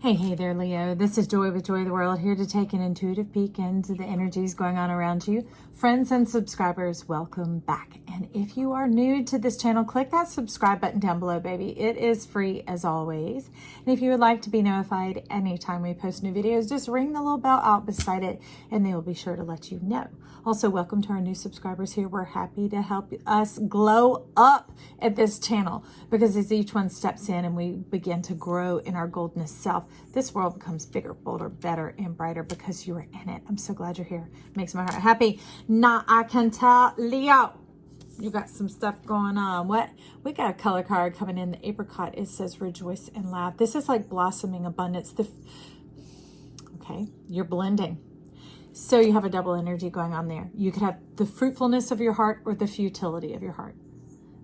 Hey there, Leo. This is Joy with Joy of the World, here to take an intuitive peek into the energies going on around you. Friends and subscribers, welcome back. And if you are new to this channel, click that subscribe button down below, baby. It is free as always. And if you would like to be notified anytime we post new videos, just ring the little bell out beside it and they will be sure to let you know. Also, welcome to our new subscribers here. We're happy to help us glow up at this channel, because as each one steps in and we begin to grow in our goldness self, this world becomes bigger, bolder, better, and brighter because you are in it. I'm so glad you're here. Makes my heart happy. Now I can tell, Leo, you got some stuff going on. What? We got a color card coming in, the apricot. It says rejoice and laugh. This is like blossoming abundance. Okay, you're blending. So you have a double energy going on there. You could have the fruitfulness of your heart or the futility of your heart.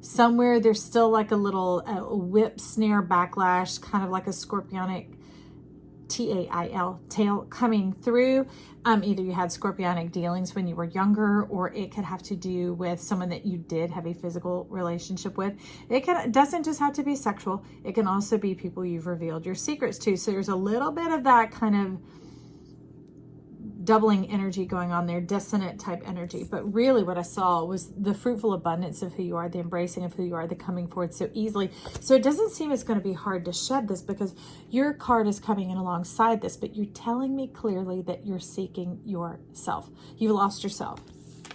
Somewhere there's still like a little whip snare backlash, kind of like a scorpionic tail coming through. Either you had scorpionic dealings when you were younger, or it could have to do with someone that you did have a physical relationship with. It doesn't just have to be sexual. It can also be people you've revealed your secrets to. So there's a little bit of that kind of doubling energy going on there, dissonant type energy. But really what I saw was the fruitful abundance of who you are, the embracing of who you are, the coming forward so easily. So it doesn't seem it's going to be hard to shed this, because your card is coming in alongside this, but you're telling me clearly that you're seeking yourself. You lost yourself.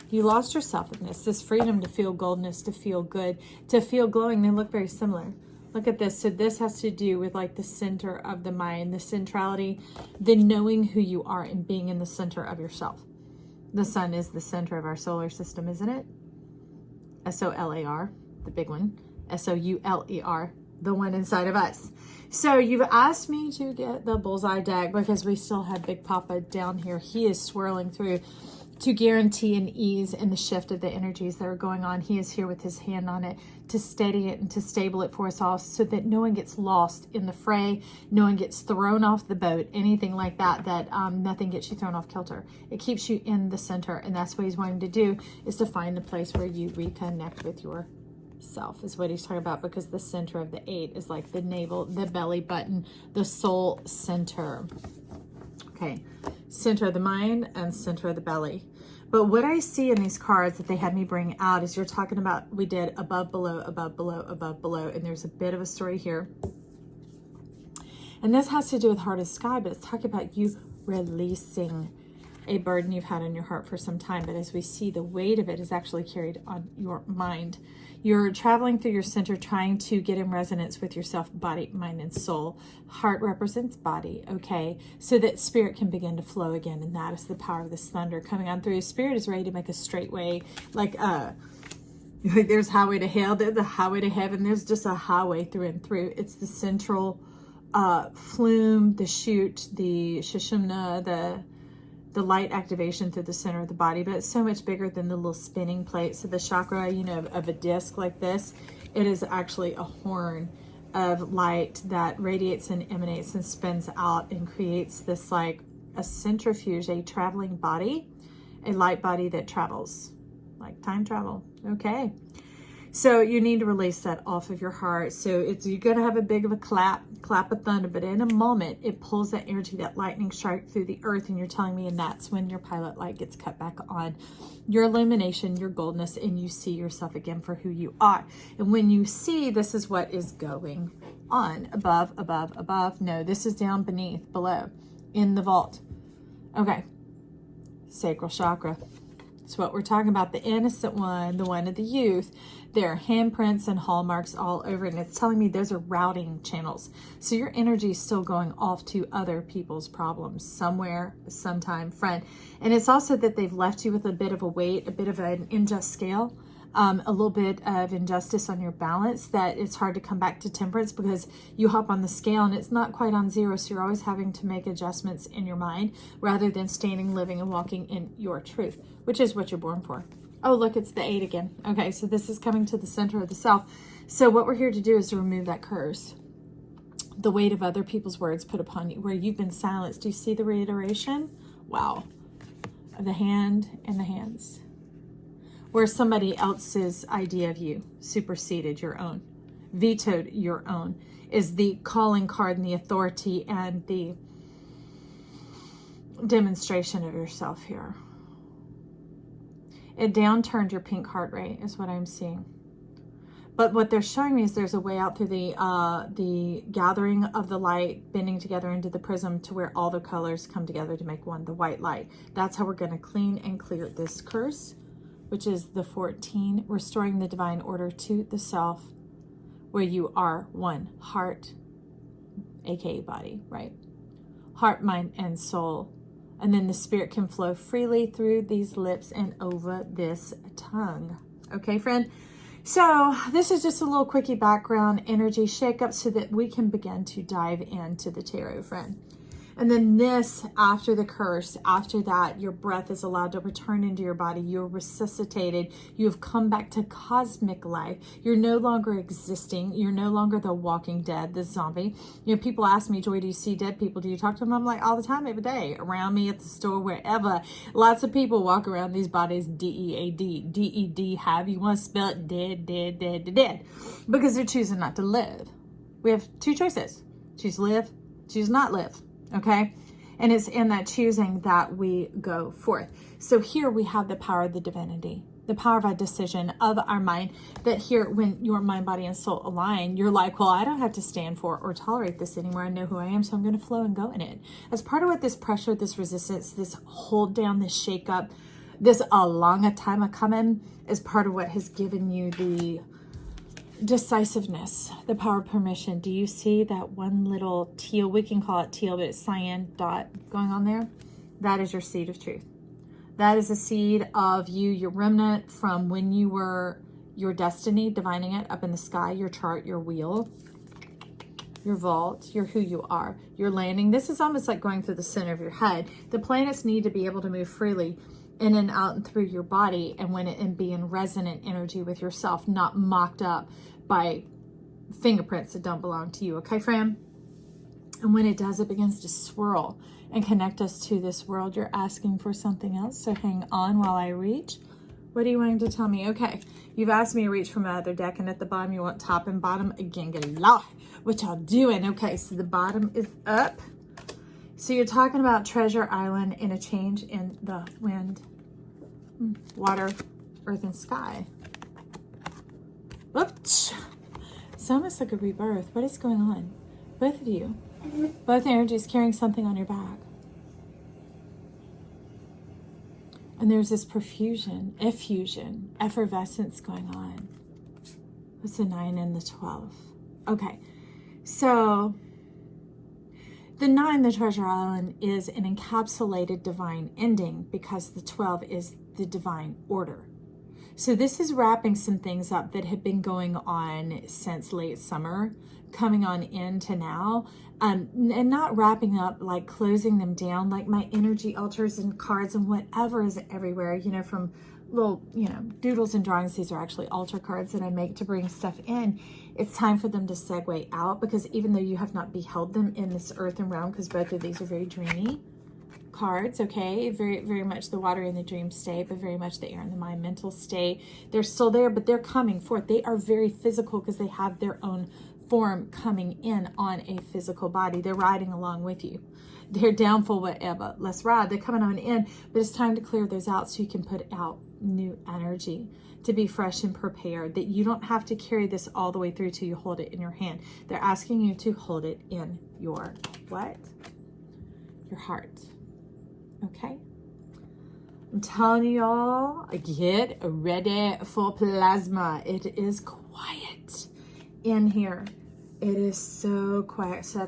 You lost yourself in this freedom to feel goldness, to feel good, to feel glowing. They look very similar. Look at this. So this has to do with like the center of the mind, the centrality, the knowing who you are and being in the center of yourself. The sun is the center of our solar system, isn't it? S-O-L-A-R, the big one. S-O-U-L-E-R, the one inside of us. So you've asked me to get the bullseye deck because we still have Big Papa down here. He is swirling through to guarantee an ease in the shift of the energies that are going on. He is here with his hand on it to steady it and to stable it for us all, so that no one gets lost in the fray, no one gets thrown off the boat, anything like that, nothing gets you thrown off kilter. It keeps you in the center, and that's what he's wanting to do, is to find the place where you reconnect with yourself, is what he's talking about, because the center of the 8 is like the navel, the belly button, the soul center. Okay, center of the mind and center of the belly. But what I see in these cards that they had me bring out is you're talking about, we did above, below, above, below, above, below. And there's a bit of a story here. And this has to do with heart of sky, but it's talking about you releasing a burden you've had on your heart for some time. But as we see, the weight of it is actually carried on your mind. You're traveling through your center, trying to get in resonance with yourself, body, mind, and soul. Heart represents body, okay? So that spirit can begin to flow again. And that is the power of this thunder coming on through. Spirit is ready to make a straight way, like there's highway to hell, there's the highway to heaven. There's just a highway through and through. It's the central flume, the chute, the shushumna, the light activation through the center of the body, but it's so much bigger than the little spinning plates of the chakra, you know, of a disc like this. It is actually a horn of light that radiates and emanates and spins out and creates this like a centrifuge, a traveling body, a light body that travels, like time travel. Okay. So you need to release that off of your heart. So you're going to have a big of a clap of thunder, but in a moment, it pulls that energy, that lightning strike through the earth. And you're telling me, and that's when your pilot light gets cut back on, your illumination, your goldness, and you see yourself again for who you are. And when you see, this is what is going on above, above, above. No, this is down beneath, below, in the vault. Okay. Sacral chakra. It's what we're talking about, the innocent one, the one of the youth. There are handprints and hallmarks all over it, and it's telling me those are routing channels. So your energy is still going off to other people's problems somewhere, sometime, friend. And it's also that they've left you with a bit of a weight, a bit of an unjust scale, a little bit of injustice on your balance, that it's hard to come back to temperance because you hop on the scale and it's not quite on zero. So you're always having to make adjustments in your mind rather than standing, living, and walking in your truth, which is what you're born for. Oh, look, it's the 8 again. Okay, so this is coming to the center of the self. So what we're here to do is to remove that curse, the weight of other people's words put upon you, where you've been silenced. Do you see the reiteration? Wow. Of the hand and the hands. Where somebody else's idea of you superseded your own. vetoed your own, is the calling card and the authority and the demonstration of yourself here. It downturned your pink heart rate is what I'm seeing. But what they're showing me is there's a way out through the gathering of the light, bending together into the prism to where all the colors come together to make one, the white light. That's how we're going to clean and clear this curse, which is the 14, restoring the divine order to the self, where you are one, heart, aka body, right? Heart, mind, and soul. And then the spirit can flow freely through these lips and over this tongue. Okay, friend? So this is just a little quickie background energy shakeup so that we can begin to dive into the tarot, friend. And then this, after the curse, after that, your breath is allowed to return into your body. You're resuscitated. You have come back to cosmic life. You're no longer existing. You're no longer the walking dead, the zombie. You know, people ask me, Joy, do you see dead people? Do you talk to them? I'm like, all the time, every day, around me, at the store, wherever. Lots of people walk around these bodies, D-E-A-D. D-E-D, have you want to spell it dead, dead, dead, dead, dead. Because they're choosing not to live. We have two choices. Choose live, choose not live. Okay. And it's in that choosing that we go forth. So here we have the power of the divinity, the power of our decision of our mind, that here when your mind, body, and soul align, you're like, well, I don't have to stand for or tolerate this anymore. I know who I am, so I'm going to flow and go in it. As part of what this pressure, this resistance, this hold down, this shake up, this a long time of coming is part of what has given you the decisiveness, the power of permission. Do you see that one little teal? We can call it teal, but it's cyan dot going on there. That is your seed of truth. That is a seed of you, your remnant from when you were your destiny, divining it up in the sky, your chart, your wheel, your vault, your who you are, your landing. This is almost like going through the center of your head. The planets need to be able to move freely in and out and through your body, and when it and be in resonant energy with yourself, not mocked up by fingerprints that don't belong to you. Okay, friend? And when it does, it begins to swirl and connect us to this world. You're asking for something else, so hang on while I reach. What are you wanting to tell me? Okay, you've asked me to reach from another deck, and at the bottom you want top and bottom. Again, good Lord, what y'all doing? Okay, so the bottom is up. So you're talking about Treasure Island and a change in the wind, water, earth, and sky. Oops. It's almost like a rebirth. What is going on? Both of you. Both energies carrying something on your back. And there's this effusion, effervescence going on. What's the 9 and the 12? Okay. So the 9, the Treasure Island, is an encapsulated divine ending because the 12 is the divine order. So this is wrapping some things up that have been going on since late summer, coming on into now, and not wrapping up, like closing them down, like my energy altars and cards and whatever is everywhere, you know, from little, you know, doodles and drawings. These are actually altar cards that I make to bring stuff in. It's time for them to segue out, because even though you have not beheld them in this earthen realm, because both of these are very dreamy cards, okay, very, very much the water in the dream state, but very much the air in the mind mental state. They're still there, but they're coming forth. They are very physical because they have their own form coming in on a physical body. They're riding along with you. They're down for whatever. Let's ride. They're coming on in, but it's time to clear those out so you can put out new energy, to be fresh and prepared, that you don't have to carry this all the way through till you hold it in your hand. They're asking you to hold it in your what? Your heart. Okay? I'm telling y'all, get ready for plasma. It is quiet in here. It is so quiet. So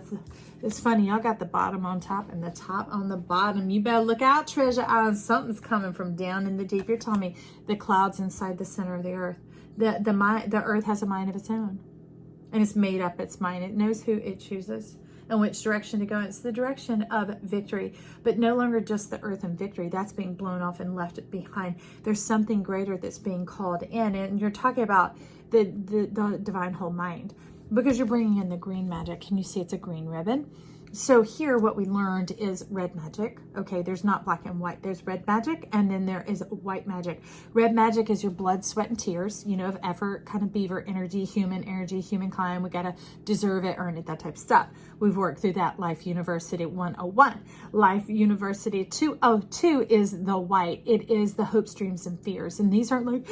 it's funny. Y'all got the bottom on top and the top on the bottom. You better look out, Treasure Island. Something's coming from down in the deep. You're telling me the clouds inside the center of the earth. The earth has a mind of its own. And it's made up its mind. It knows who it chooses and which direction to go. It's the direction of victory, but no longer just the earth and victory. That's being blown off and left behind. There's something greater that's being called in. And you're talking about the divine whole mind, because you're bringing in the green magic. Can you see it's a green ribbon? So here what we learned is red magic. Okay, there's not black and white. There's red magic, and then there is white magic. Red magic is your blood, sweat, and tears, you know, of effort, kind of beaver energy, humankind. We got to deserve it, earn it, that type of stuff. We've worked through that. Life University 101. Life University 202 is the white. It is the hopes, dreams, and fears. And these aren't like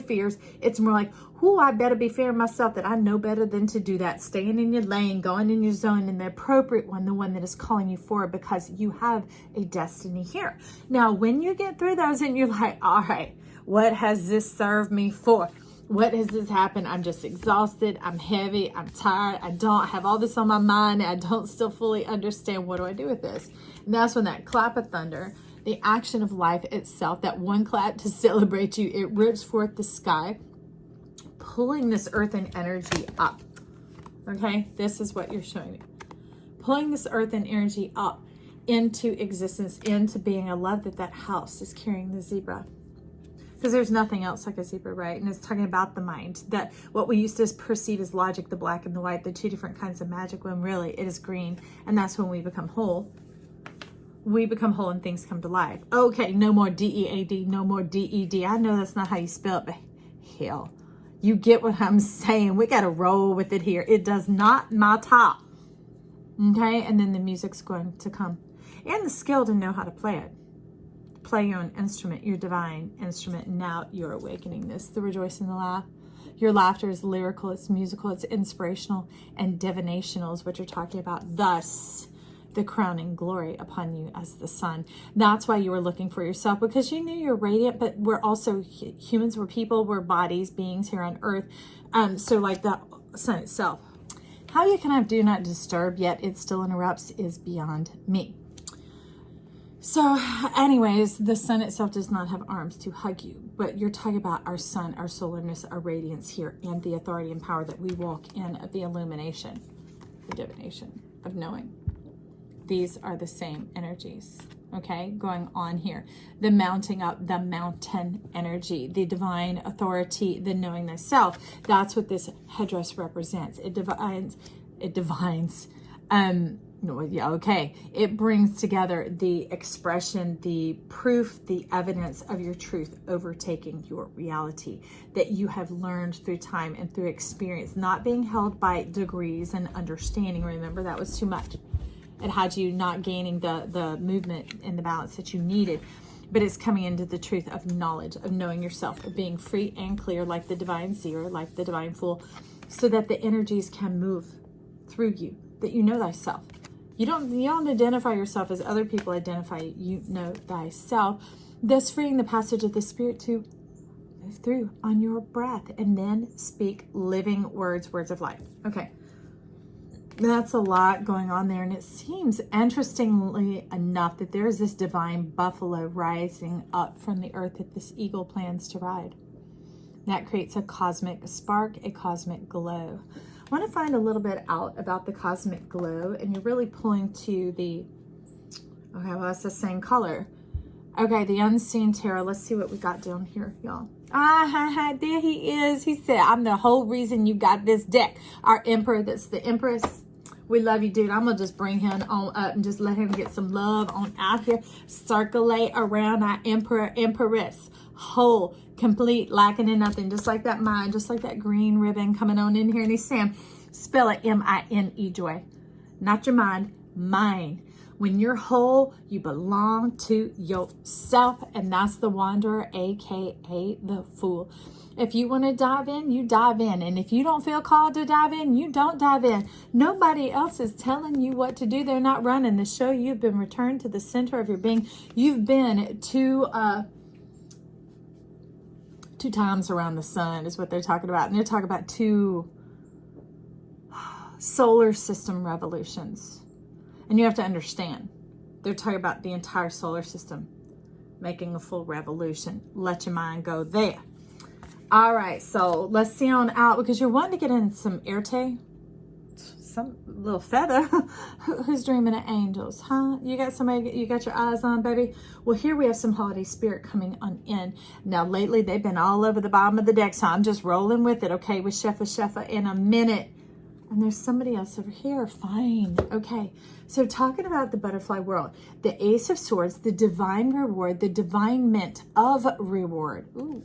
fears. It's more like, I better be fearing myself that I know better than to do that. Staying in your lane, going in your zone, and the appropriate one, the one that is calling you forward, because you have a destiny here. Now, when you get through those and you're like, all right, what has this served me for? What has this happened? I'm just exhausted. I'm heavy. I'm tired. I don't have all this on my mind. I don't still fully understand. What do I do with this? And that's when that clap of thunder, the action of life itself, that one clap to celebrate you, it rips forth the sky, pulling this earthen energy up. Okay, this is what you're showing me. Pulling this earthen energy up into existence, into being. I love that house is carrying the zebra, because there's nothing else like a zebra, right? And it's talking about the mind, that what we used to perceive as logic, the black and the white, the two different kinds of magic, when really it is green. And that's when we become whole. We become whole and things come to life. Okay, no more DEAD, no more DED. I know that's not how you spell it, but hell, you get what I'm saying. We got to roll with it here. It does not matter. Okay, and then the music's going to come. And the skill to know how to play it. Play your own instrument, your divine instrument. Now you're awakening this. The rejoice and the laugh. Your laughter is lyrical, it's musical, it's inspirational, and divinational is what you're talking about. Thus, the crowning glory upon you as the sun. That's why you were looking for yourself, because you knew you're radiant, but we're also humans, we're people, we're bodies, beings here on earth. So like the sun itself. How you can have do not disturb, yet it still interrupts, is beyond me. So anyways, the sun itself does not have arms to hug you, but you're talking about our sun, our solarness, our radiance here, and the authority and power that we walk in of the illumination, the divination of knowing. These are the same energies, okay, going on here. The mounting up, the mountain energy, the divine authority, the knowing thyself. That's what this headdress represents. It brings together the expression, the proof, the evidence of your truth overtaking your reality that you have learned through time and through experience, not being held by degrees and understanding. Remember, that was too much. It had you not gaining the movement and the balance that you needed, but it's coming into the truth of knowledge, of knowing yourself, of being free and clear like the divine seer, like the divine fool, so that the energies can move through you, that you know thyself. You don't identify yourself as other people identify you. You know thyself, thus freeing the passage of the spirit to move through on your breath, and then speak living words of life. Okay. That's a lot going on there, and it seems, interestingly enough, that there is this divine buffalo rising up from the earth that this eagle plans to ride. That creates a cosmic spark, a cosmic glow. I want to find a little bit out about the cosmic glow, and you're really pulling to the, okay, well, it's the same color. Okay, the unseen tarot. Let's see what we got down here, y'all. There he is. He said, I'm the whole reason you got this deck. Our emperor, that's the empress. We love you, dude. I'm going to just bring him on up and just let him get some love on out here. Circulate around our emperor, empress. Whole, complete, lacking in nothing. Just like that mind, just like that green ribbon coming on in here. And he's saying, spell it M-I-N-E, joy. Not your mind, mine. When you're whole, you belong to yourself. And that's the wanderer, a.k.a. the fool. If you want to dive in, you dive in. And if you don't feel called to dive in, you don't dive in. Nobody else is telling you what to do. They're not running the show. You've been returned to the center of your being. You've been two times around the sun is what they're talking about. And they're talking about 2 solar system revolutions. And you have to understand, they're talking about the entire solar system making a full revolution. Let your mind go there. All right, so let's see on out, because you're wanting to get in some Erte, some little feather. Who's dreaming of angels, huh? You got somebody, you got your eyes on, baby? Well, here we have some holiday spirit coming on in. Now, lately, they've been all over the bottom of the deck, so I'm just rolling with it, okay, with Shefa in a minute. And there's somebody else over here. Fine. Okay. So talking about the butterfly world, the Ace of Swords, the divine reward, the divine mint of reward. Ooh.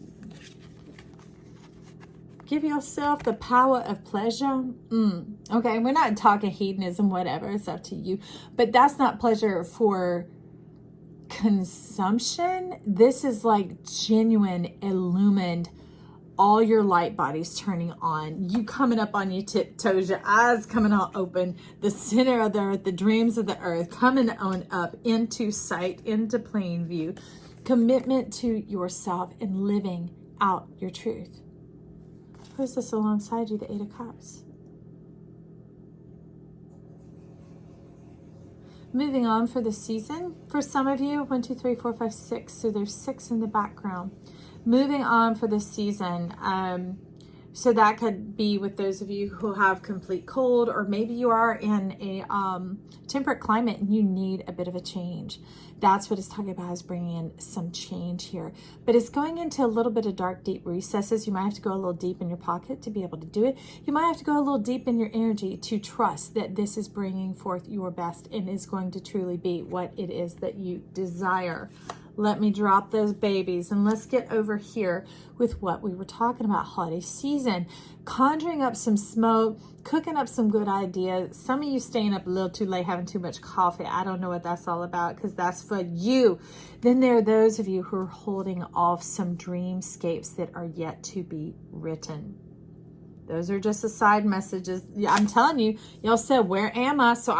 Give yourself the power of pleasure. Okay. We're not talking hedonism, whatever. It's up to you. But that's not pleasure for consumption. This is like genuine, illumined, all your light bodies turning on, you coming up on your tiptoes, your eyes coming all open, the center of the earth, the dreams of the earth coming on up into sight, into plain view, commitment to yourself and living out your truth. Who's this alongside you? The Eight of Cups. Moving on for the season. For some of you, 1, 2, 3, 4, 5, 6. So there's 6 in the background. Moving on for the season. So that could be with those of you who have complete cold, or maybe you are in a temperate climate and you need a bit of a change. That's what it's talking about, is bringing in some change here. But it's going into a little bit of dark, deep recesses. You might have to go a little deep in your pocket to be able to do it. You might have to go a little deep in your energy to trust that this is bringing forth your best and is going to truly be what it is that you desire. Let me drop those babies and let's get over here with what we were talking about, holiday season. Conjuring up some smoke, cooking up some good ideas. Some of you staying up a little too late, having too much coffee. I don't know what that's all about, because that's for you. Then there are those of you who are holding off some dreamscapes that are yet to be written. Those are just aside messages. Yeah, I'm telling you, y'all said, where am I? So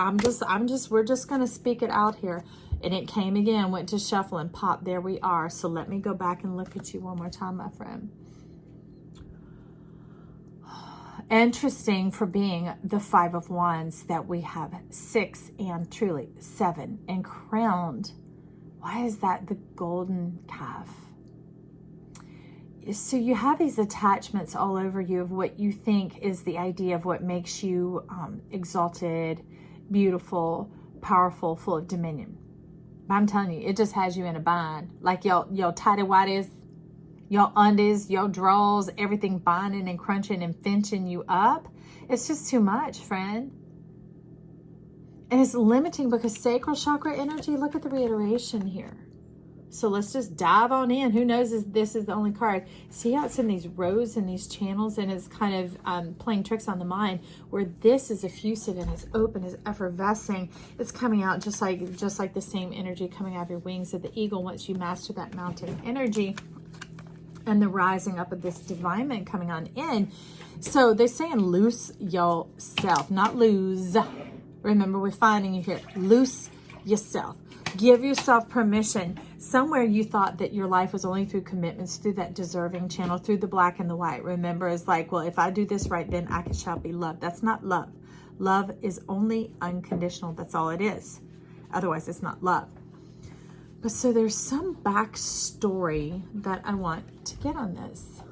we're just going to speak it out here. And it came again, went to shuffle and pop. There we are. So let me go back and look at you one more time, my friend. Interesting for being the 5 of Wands that we have 6 and truly 7 and crowned. Why is that the golden calf? So you have these attachments all over you of what you think is the idea of what makes you exalted, beautiful, powerful, full of dominion. But I'm telling you, it just has you in a bind. Like your tighty whities, your undies, your drawers, everything binding and crunching and finching you up. It's just too much, friend. And it's limiting because sacral chakra energy, look at the reiteration here. So let's just dive on in. Who knows if this is the only card? See how it's in these rows and these channels, and it's kind of playing tricks on the mind, where this is effusive and it's open, it's effervescing. It's coming out just like the same energy coming out of your wings of the eagle once you master that mountain energy, and the rising up of this divinement coming on in. So they're saying loose yourself, not lose. Remember, we're finding you here. Loose yourself. Give yourself permission. Somewhere you thought that your life was only through commitments, through that deserving channel, through the black and the white. Remember, it's like, well, if I do this right, then I shall be loved. That's not love. Love is only unconditional. That's all it is. Otherwise, it's not love. But so there's some backstory that I want to get on this.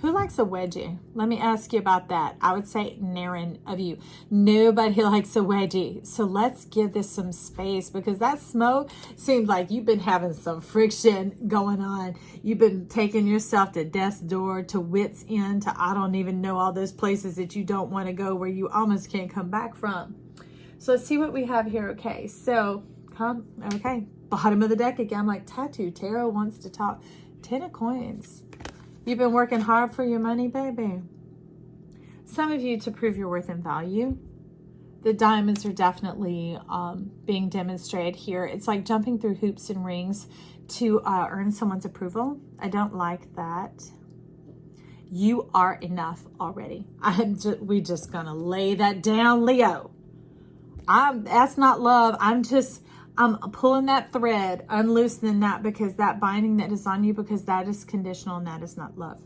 Who likes a wedgie? Let me ask you about that. I would say naren of you. Nobody likes a wedgie. So let's give this some space, because that smoke seems like you've been having some friction going on. You've been taking yourself to death's door, to wit's end, to I don't even know, all those places that you don't want to go, where you almost can't come back from. So let's see what we have here. Okay, so okay, bottom of the deck again. I'm like, Tattoo Tarot wants to talk. 10 of coins. You've been working hard for your money, baby. Some of you to prove your worth and value. The diamonds are definitely being demonstrated here. It's like jumping through hoops and rings to earn someone's approval. I don't like that. You are enough already. We just gonna lay that down, Leo. That's not love. I'm pulling that thread, unloosening that, because that binding that is on you, because that is conditional and that is not love.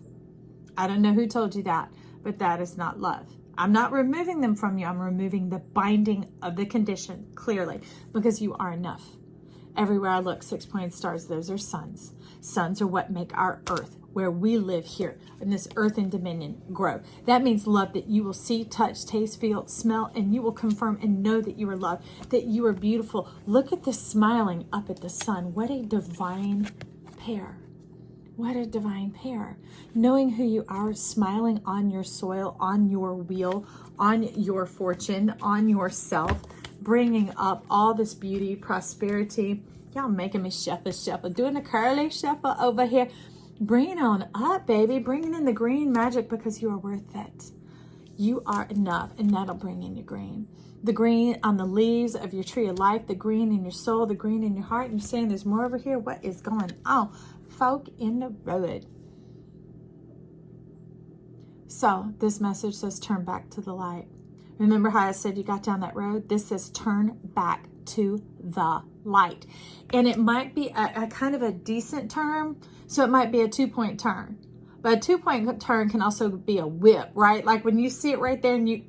I don't know who told you that, but that is not love. I'm not removing them from you. I'm removing the binding of the condition, clearly, because you are enough. Everywhere I look, 6-pointed stars, those are suns. Suns are what make our earth, where we live here in this earth and dominion, grow. That means love, that you will see, touch, taste, feel, smell, and you will confirm and know that you are loved, that you are beautiful. Look at this smiling up at the sun. What a divine pair. What a divine pair. Knowing who you are, smiling on your soil, on your wheel, on your fortune, on yourself, bringing up all this beauty, prosperity. Y'all making me shuffle, doing the curly shuffle over here. Bring it on up, baby. Bringing in the green magic because you are worth it. You are enough, and that'll bring in your green. The green on the leaves of your tree of life, the green in your soul, the green in your heart. And you're saying there's more over here. What is going on? Folk in the road. So this message says turn back to the light. Remember how I said you got down that road? This says turn back to the light. And it might be a kind of a decent turn. So it might be a 2-point turn. But a 2-point turn can also be a whip, right? Like when you see it right there and you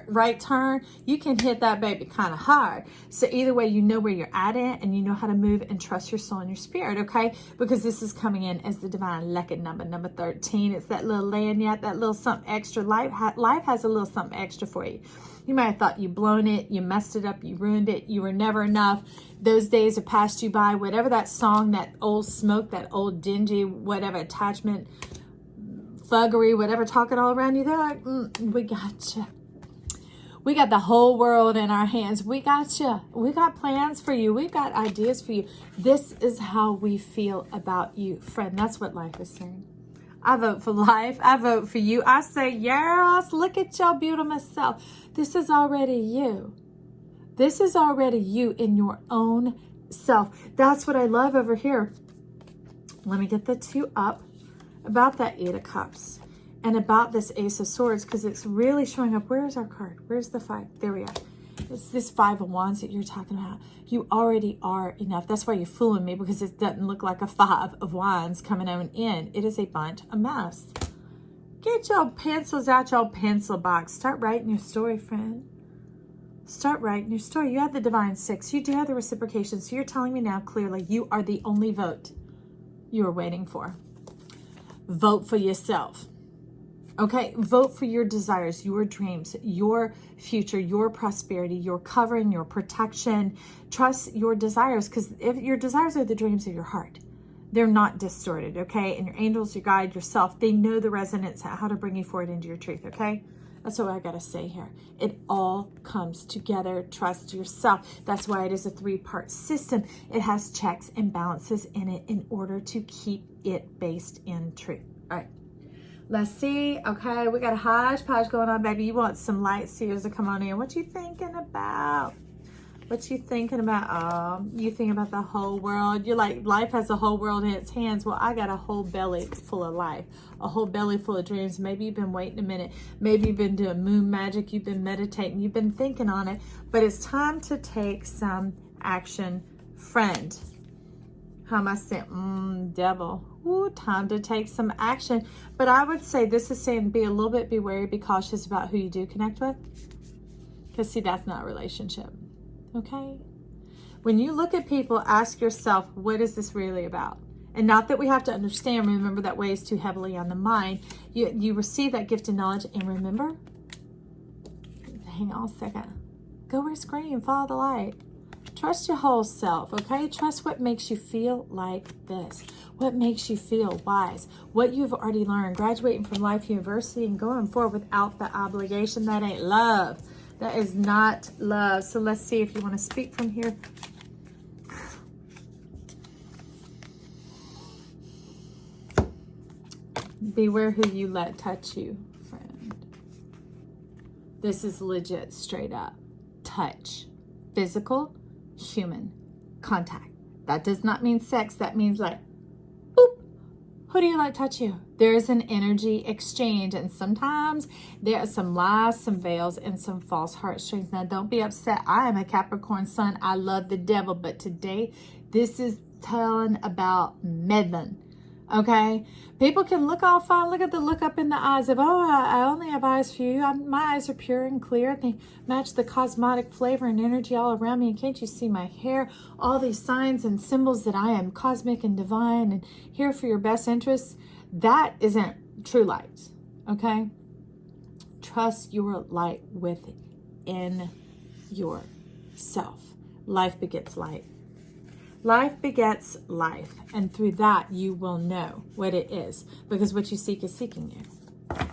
right turn, you can hit that baby kind of hard. So either way, you know where you're at it and you know how to move and trust your soul and your spirit, okay? Because this is coming in as the divine lucky number 13. It's that little lanyard, that little something extra. Life has a little something extra for you. You might have thought you blown it, you messed it up, you ruined it, you were never enough. Those days have passed you by. Whatever that song, that old smoke, that old dingy, whatever attachment, thuggery, whatever, talking all around you, they're like, we got you. We got the whole world in our hands. We got you. We got plans for you. We got ideas for you. This is how we feel about you, friend. That's what life is saying. I vote for life. I vote for you. I say, yes, look at your beautiful self. This is already you. This is already you in your own self. That's what I love over here. Let me get the 2 up. About that 8 of Cups and about this Ace of Swords, because it's really showing up. Where's our card? Where's the 5? There we are. It's this 5 of Wands that you're talking about. You already are enough. That's why you're fooling me, because it doesn't look like a 5 of Wands coming on in. It is a bunch of mess. Get your pencils out your pencil box. Start writing your story, friend. Start writing your story. You have the divine 6. You do have the reciprocation. So you're telling me now clearly you are the only vote you are waiting for. Vote for yourself. Okay, vote for your desires, your dreams, your future, your prosperity, your covering, your protection. Trust your desires, because if your desires are the dreams of your heart, they're not distorted, okay? And your angels, your guide, yourself, they know the resonance, how to bring you forward into your truth, okay? That's what I got to say here. It all comes together. Trust yourself. That's why it is a 3-part system. It has checks and balances in it in order to keep it based in truth. All right. Let's see. Okay, we got a hodgepodge going on, baby. You want some light seers to come on in. What you thinking about? What you thinking about? You think about the whole world. You're like, life has a whole world in its hands. Well, I got a whole belly full of life, a whole belly full of dreams. Maybe you've been waiting a minute. Maybe you've been doing moon magic. You've been meditating. You've been thinking on it. But it's time to take some action, friend. How am I saying? Devil. Ooh, time to take some action. But I would say this is saying be a little bit, be wary, be cautious about who you do connect with. Because see, that's not a relationship. Okay? When you look at people, ask yourself, what is this really about? And not that we have to understand. Remember, that weighs too heavily on the mind. You receive that gift of knowledge. And remember, hang on a second. Go where it's green. Follow the light. Trust your whole self, okay? Trust what makes you feel like this. What makes you feel wise. What you've already learned. Graduating from Life University and going forward without the obligation. That ain't love. That is not love. So let's see if you want to speak from here. Beware who you let touch you, friend. This is legit, straight up. Touch. Physical, human contact. That does not mean sex. That means like, boop. Who do you let touch you? There's an energy exchange. And sometimes there are some lies, some veils, and some false heartstrings. Now, don't be upset. I am a Capricorn sun. I love the devil. But today, this is telling about meddling. Okay? People can look all fine. Look at the look up in the eyes of, oh, I only have eyes for you. My eyes are pure and clear. They match the cosmotic flavor and energy all around me. And can't you see my hair? All these signs and symbols that I am cosmic and divine and here for your best interests. That isn't true light. Okay? Trust your light within yourself. Life begets light. Life begets life, and through that you will know what it is, because what you seek is seeking you.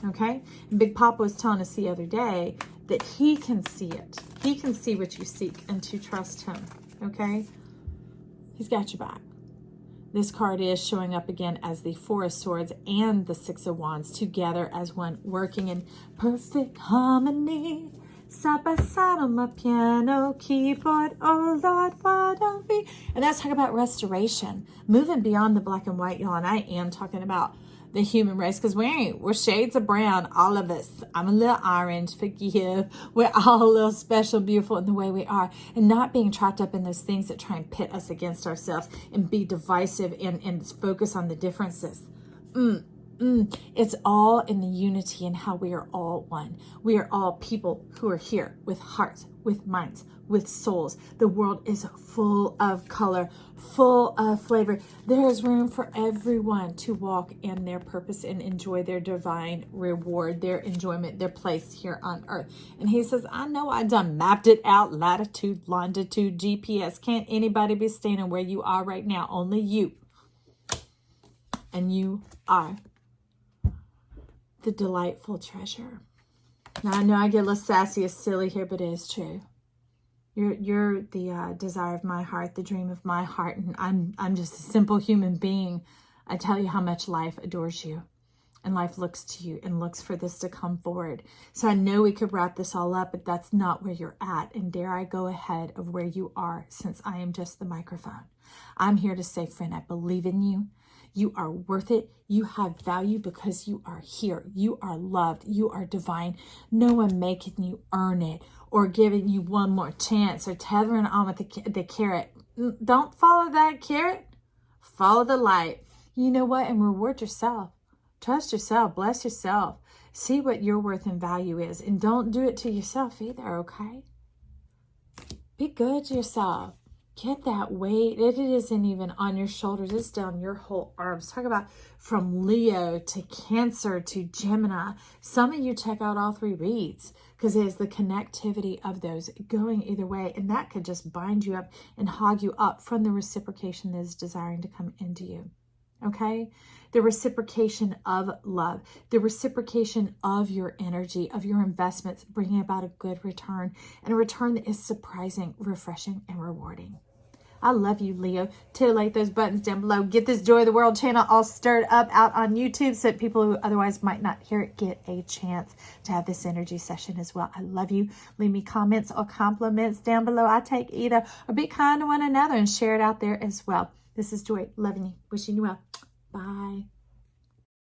Okay? And Big Papa was telling us the other day that he can see it. He can see what you seek, and to trust him. Okay? He's got your back. This card is showing up again as the Four of Swords and the Six of Wands together as one, working in perfect harmony. Side by side on my piano keyboard, oh Lord, why don't we? And that's talking about restoration, moving beyond the black and white, y'all. And I am talking about the human race, because we're shades of brown, all of us. I'm a little orange, forgive. We're all a little special, beautiful in the way we are, and not being trapped up in those things that try and pit us against ourselves and be divisive and focus on the differences. It's all in the unity and how we are all one. We are all people who are here with hearts, with minds, with souls. The world is full of color, full of flavor. There is room for everyone to walk in their purpose and enjoy their divine reward, their enjoyment, their place here on earth. And he says, I know I done mapped it out, latitude, longitude, GPS. Can't anybody be standing where you are right now? Only you. And you are the delightful treasure. Now, I know I get a little sassy or silly here, but it is true. You're the desire of my heart, the dream of my heart, and I'm just a simple human being. I tell you how much life adores you, and life looks to you and looks for this to come forward. So I know we could wrap this all up, but that's not where you're at. And dare I go ahead of where you are, since I am just the microphone. I'm here to say, friend, I believe in you. You are worth it. You have value because you are here. You are loved. You are divine. No one making you earn it or giving you one more chance or tethering on with the carrot. Don't follow that carrot. Follow the light. You know what? And reward yourself. Trust yourself. Bless yourself. See what your worth and value is. And don't do it to yourself either, okay? Be good to yourself. Get that weight. It isn't even on your shoulders. It's down your whole arms. Talk about from Leo to Cancer to Gemini. Some of you check out all three reads, because it is the connectivity of those going either way. And that could just bind you up and hog you up from the reciprocation that is desiring to come into you. Okay? The reciprocation of love, the reciprocation of your energy, of your investments, bringing about a good return, and a return that is surprising, refreshing, and rewarding. I love you, Leo. Titillate those buttons down below. Get this Joy of the World channel all stirred up out on YouTube so that people who otherwise might not hear it get a chance to have this energy session as well. I love you. Leave me comments or compliments down below. I take either, or be kind to one another and share it out there as well. This is Joy. Loving you. Wishing you well. Bye.